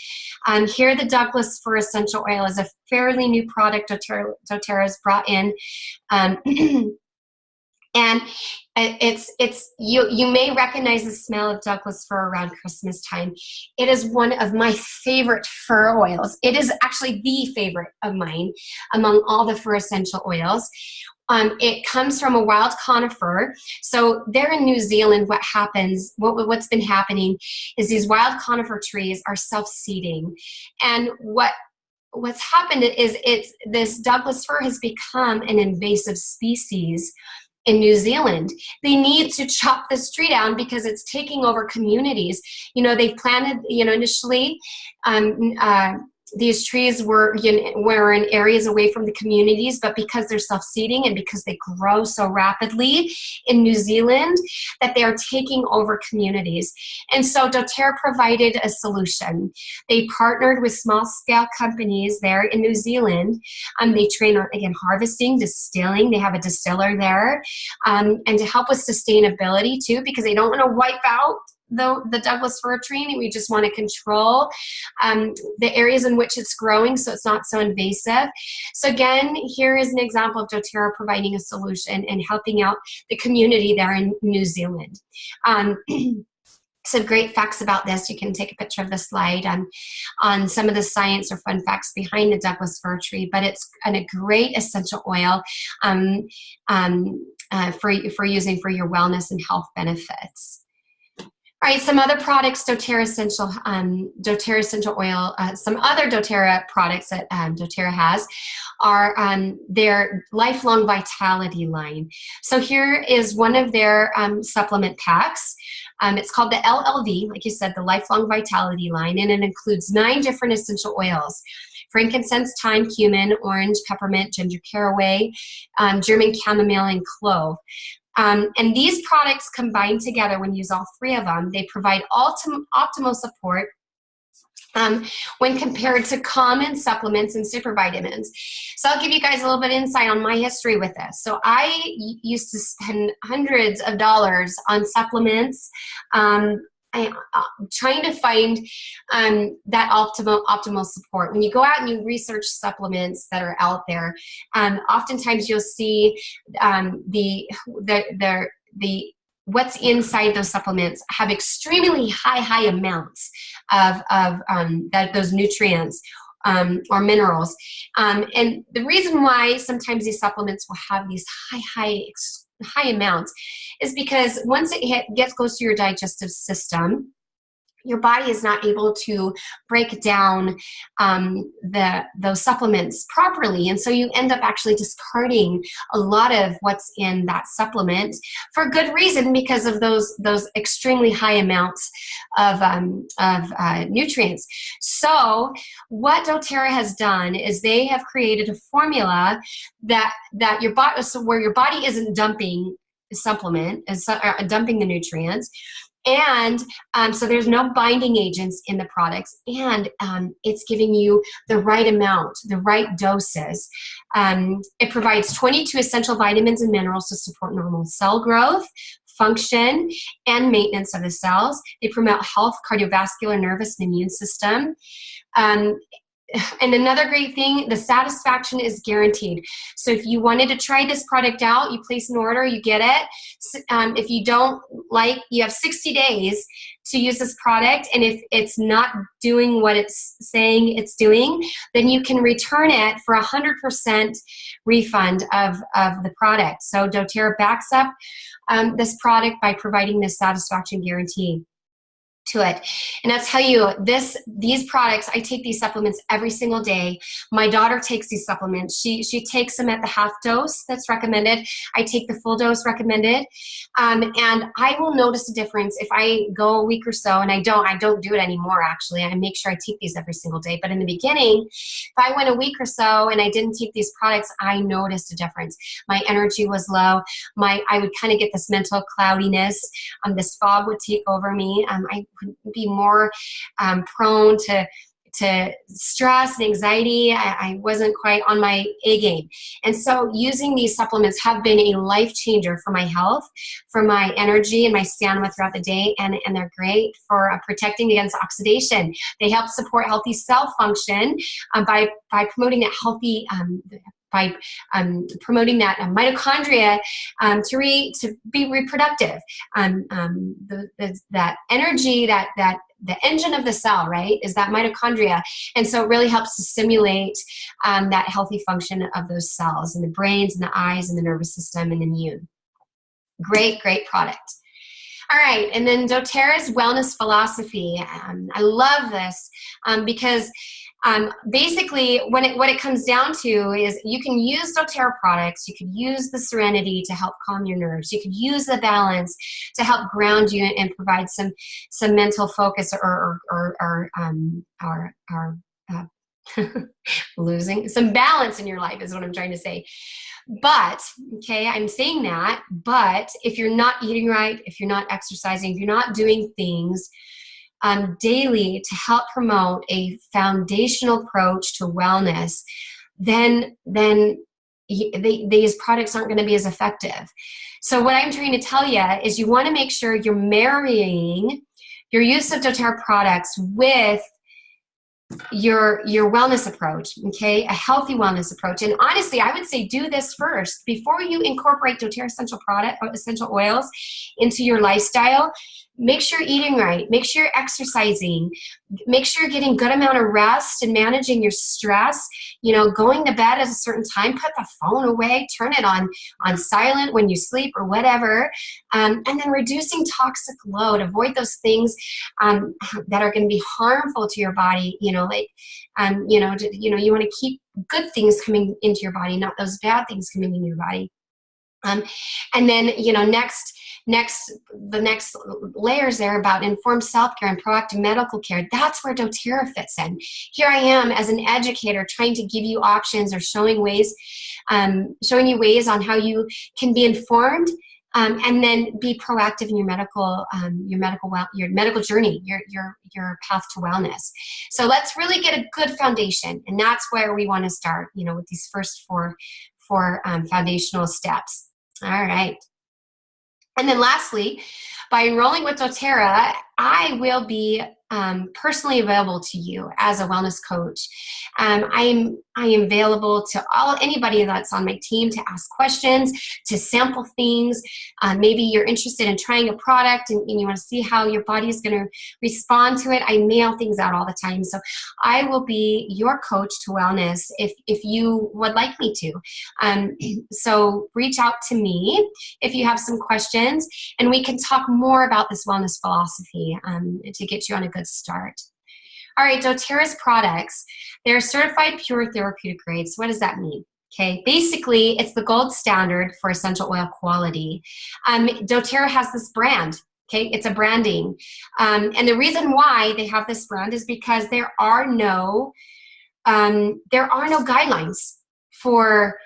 Here, the Douglas fir essential oil is a fairly new product doTERRA has brought in. And you may recognize the smell of Douglas fir around Christmas time. It is one of my favorite fir oils. It is actually the favorite of mine among all the fir essential oils. It comes from a wild conifer. So there in New Zealand, what's been happening is these wild conifer trees are self-seeding. And what's happened is this Douglas fir has become an invasive species in New Zealand. They need to chop this tree down because it's taking over communities. They've planted, initially these trees were, were in areas away from the communities, but because they're self-seeding and because they grow so rapidly in New Zealand, that they are taking over communities. And so doTERRA provided a solution. They partnered with small-scale companies there in New Zealand. They train on, again, harvesting, distilling. They have a distiller there. And to help with sustainability too, because they don't want to wipe out the Douglas fir tree, and we just want to control the areas in which it's growing so it's not so invasive. So again, here is an example of doTERRA providing a solution and helping out the community there in New Zealand. Some great facts about this. You can take a picture of the slide on some of the science or fun facts behind the Douglas fir tree, but it's a great essential oil for using for your wellness and health benefits. All right, some other products, doTERRA essential oil, some other doTERRA products that doTERRA has are their lifelong vitality line. So here is one of their supplement packs. It's called the LLV, like you said, the lifelong vitality line, and it includes 9 different essential oils: frankincense, thyme, cumin, orange, peppermint, ginger, caraway, German chamomile, and clove. And these products combined together, when you use all 3 of them, they provide optimal support when compared to common supplements and supervitamins. So I'll give you guys a little bit of insight on my history with this. So I used to spend hundreds of dollars on supplements, trying to find that optimal support. When you go out and you research supplements that are out there, oftentimes you'll see what's inside those supplements have extremely high amounts of those nutrients or minerals. And the reason why sometimes these supplements will have these high amounts is because once it goes through your digestive system, your body is not able to break down those supplements properly. And so you end up actually discarding a lot of what's in that supplement for good reason, because of those extremely high amounts of nutrients. So what doTERRA has done is they have created a formula that your body, so where your body isn't dumping dumping the nutrients. And so there's no binding agents in the products, and it's giving you the right amount, the right doses. It provides 22 essential vitamins and minerals to support normal cell growth, function, and maintenance of the cells. They promote health, cardiovascular, nervous, and immune system. And another great thing, the satisfaction is guaranteed. So if you wanted to try this product out, you place an order, you get it. If you don't like, you have 60 days to use this product. And if it's not doing what it's saying it's doing, then you can return it for 100% refund of the product. So doTERRA backs up this product by providing this satisfaction guarantee to it. And I'll tell you, these products, I take these supplements every single day. My daughter takes these supplements. She takes them at the half dose that's recommended. I take the full dose recommended. And I will notice a difference if I go a week or so, and I don't do it anymore, actually. I make sure I take these every single day. But in the beginning, if I went a week or so and I didn't take these products, I noticed a difference. My energy was low. I would kind of get this mental cloudiness. This fog would take over me. I would be more prone to stress and anxiety. I wasn't quite on my A game. And so using these supplements have been a life changer for my health, for my energy and my stamina throughout the day. And they're great for protecting against oxidation. They help support healthy cell function by promoting that healthy promoting that mitochondria to be reproductive. That energy, that the engine of the cell, right, is that mitochondria. And so it really helps to stimulate that healthy function of those cells in the brains and the eyes and the nervous system and immune. Great product. All right, and then doTERRA's wellness philosophy. I love this because basically, what it comes down to is you can use doTERRA products, you could use the Serenity to help calm your nerves, you could use the Balance to help ground you and provide some mental focus or Losing some balance in your life is what I'm trying to say. But, okay, I'm saying that, but if you're not eating right, if you're not exercising, if you're not doing things daily to help promote a foundational approach to wellness, then these products aren't going to be as effective. So what I'm trying to tell you is you want to make sure you're marrying your use of doTERRA products with your wellness approach, okay? A healthy wellness approach. And honestly, I would say do this first. Before you incorporate doTERRA essential oils into your lifestyle, make sure you're eating right. Make sure you're exercising. Make sure you're getting good amount of rest and managing your stress. You know, going to bed at a certain time, put the phone away, turn it on silent when you sleep or whatever. And then reducing toxic load. Avoid those things that are going to be harmful to your body. You know, like, you want to keep good things coming into your body, not those bad things coming into your body. And then, the next layers there about informed self-care and proactive medical care. That's where doTERRA fits in. Here I am as an educator trying to give you options or showing you ways on how you can be informed and then be proactive in your medical journey, your path to wellness. So let's really get a good foundation, and that's where we want to start. With these first four foundational steps. All right. And then lastly, by enrolling with doTERRA, I will be personally available to you as a wellness coach. I am available to anybody that's on my team to ask questions, to sample things. Maybe you're interested in trying a product and you want to see how your body is going to respond to it. I mail things out all the time. So I will be your coach to wellness if you would like me to. So reach out to me if you have some questions, and we can talk more about this wellness philosophy to get you on a good start. All right, doTERRA's products, they're certified pure therapeutic grades. What does that mean? Okay, basically, it's the gold standard for essential oil quality. doTERRA has this brand. Okay, it's a branding. And the reason why they have this brand is because there are no guidelines for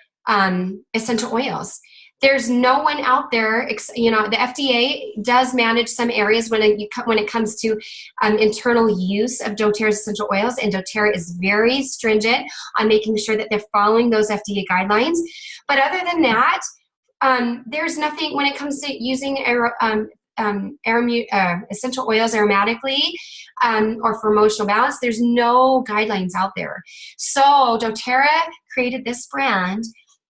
essential oils. There's no one out there, the FDA does manage some areas when it comes to internal use of doTERRA essential oils, and doTERRA is very stringent on making sure that they're following those FDA guidelines. But other than that, there's nothing when it comes to using essential oils aromatically or for emotional balance. There's no guidelines out there. So doTERRA created this brand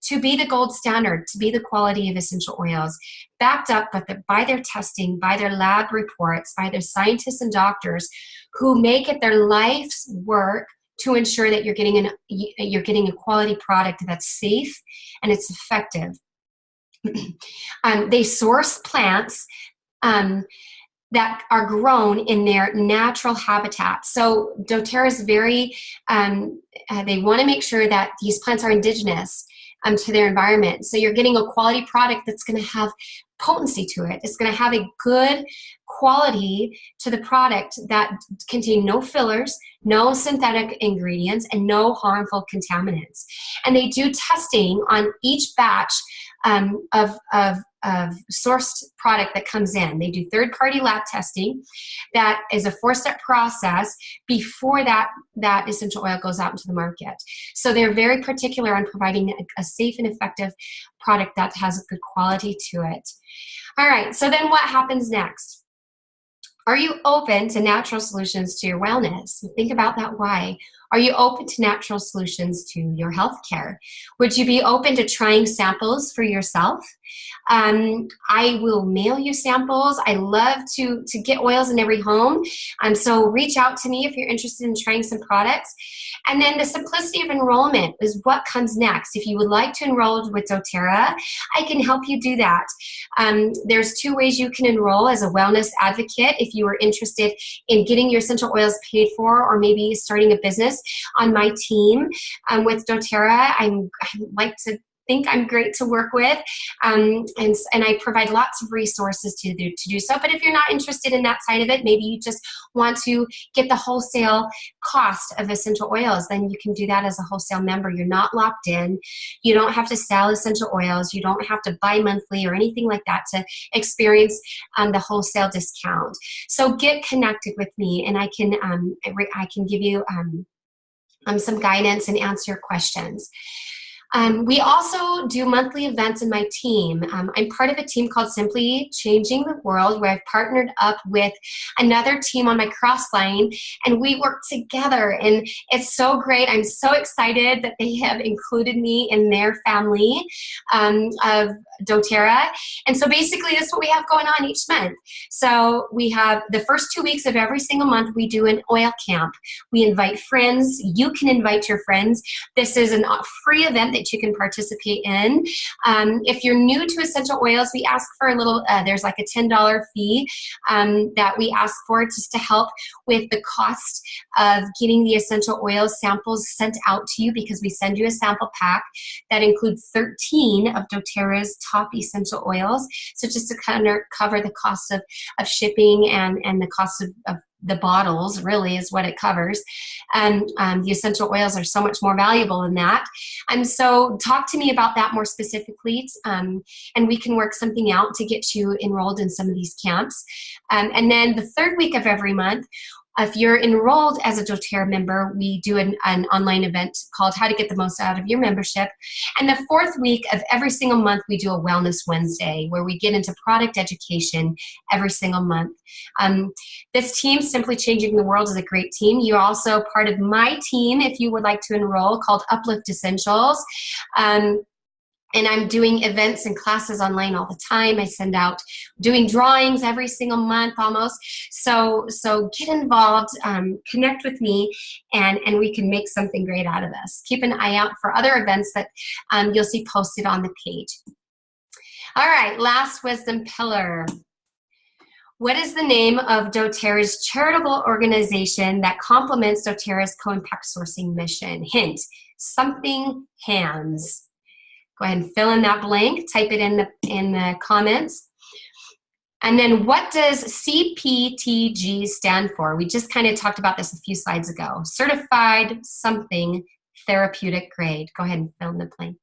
to be the gold standard, to be the quality of essential oils, backed up by their testing, by their lab reports, by their scientists and doctors who make it their life's work to ensure that you're getting a quality product that's safe and it's effective. They source plants that are grown in their natural habitat. So doTERRA is very, they want to make sure that these plants are indigenous to their environment. So you're getting a quality product that's going to have potency to it. It's going to have a good quality to the product that contain no fillers, no synthetic ingredients, and no harmful contaminants. And they do testing on each batch of sourced product that comes in. They do third-party lab testing. That is a 4-step process before that essential oil goes out into the market. So they're very particular on providing a safe and effective product that has a good quality to it. All right, so then what happens next? Are you open to natural solutions to your wellness? Think about that why. Are you open to natural solutions to your health care? Would you be open to trying samples for yourself? I will mail you samples. I love to get oils in every home. So reach out to me if you're interested in trying some products. And then the simplicity of enrollment is what comes next. If you would like to enroll with doTERRA, I can help you do that. There's 2 ways you can enroll as a wellness advocate if you are interested in getting your essential oils paid for or maybe starting a business on my team with doTERRA. I like to think I'm great to work with, and I provide lots of resources to do so. But if you're not interested in that side of it, maybe you just want to get the wholesale cost of essential oils, then you can do that as a wholesale member. You're not locked in. You don't have to sell essential oils. You don't have to buy monthly or anything like that to experience the wholesale discount. So get connected with me, and I can give you some guidance and answer your questions. We also do monthly events in my team. I'm part of a team called Simply Changing the World, where I've partnered up with another team on my cross line, and we work together, and it's so great. I'm so excited that they have included me in their family of doTERRA. And so basically this is what we have going on each month. So we have the first 2 weeks of every single month, we do an oil camp. We invite friends. You can invite your friends. This is a free event that you can participate in. If you're new to essential oils, we ask for a little, there's like a $10 fee that we ask for just to help with the cost of getting the essential oil samples sent out to you, because we send you a sample pack that includes 13 of doTERRA's top essential oils. So just to kind of cover the cost of shipping and the cost of the bottles, really is what it covers. And the essential oils are so much more valuable than that. And so talk to me about that more specifically, and we can work something out to get you enrolled in some of these camps. And then the third week of every month, if you're enrolled as a doTERRA member, we do an online event called How to Get the Most Out of Your Membership. And the fourth week of every single month, we do a Wellness Wednesday, where we get into product education every single month. This team, Simply Changing the World, is a great team. You're also part of my team if you would like to enroll, called Uplift Essentials. And I'm doing events and classes online all the time. I send out doing drawings every single month almost. So get involved, connect with me, and we can make something great out of this. Keep an eye out for other events that you'll see posted on the page. All right, last wisdom pillar. What is the name of doTERRA's charitable organization that complements doTERRA's co-impact sourcing mission? Hint, something hands. Go ahead and fill in that blank, type it in the comments. And then what does CPTG stand for? We just kind of talked about this a few slides ago. Certified something therapeutic grade. Go ahead and fill in the blank.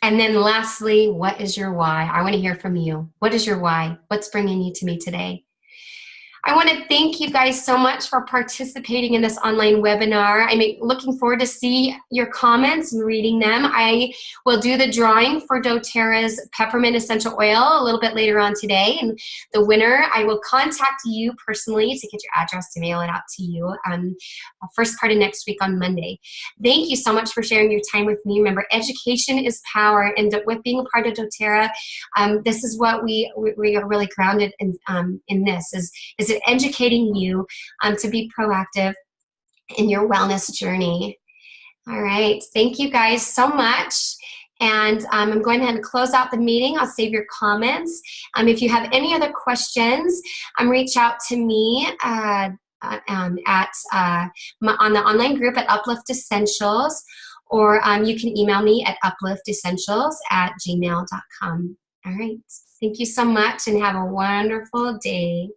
And then lastly, what is your why? I want to hear from you. What is your why? What's bringing you to me today? I want to thank you guys so much for participating in this online webinar. I'm looking forward to see your comments and reading them. I will do the drawing for doTERRA's peppermint essential oil a little bit later on today. And the winner, I will contact you personally to get your address to mail it out to you first part of next week on Monday. Thank you so much for sharing your time with me. Remember, education is power. And with being a part of doTERRA, this is what we are really grounded in this, is it educating you to be proactive in your wellness journey. All right, thank you guys so much. And I'm going ahead and close out the meeting. I'll save your comments. If you have any other questions, reach out to me on the online group at Uplift Essentials, or you can email me at upliftessentials@gmail.com. All right, thank you so much and have a wonderful day.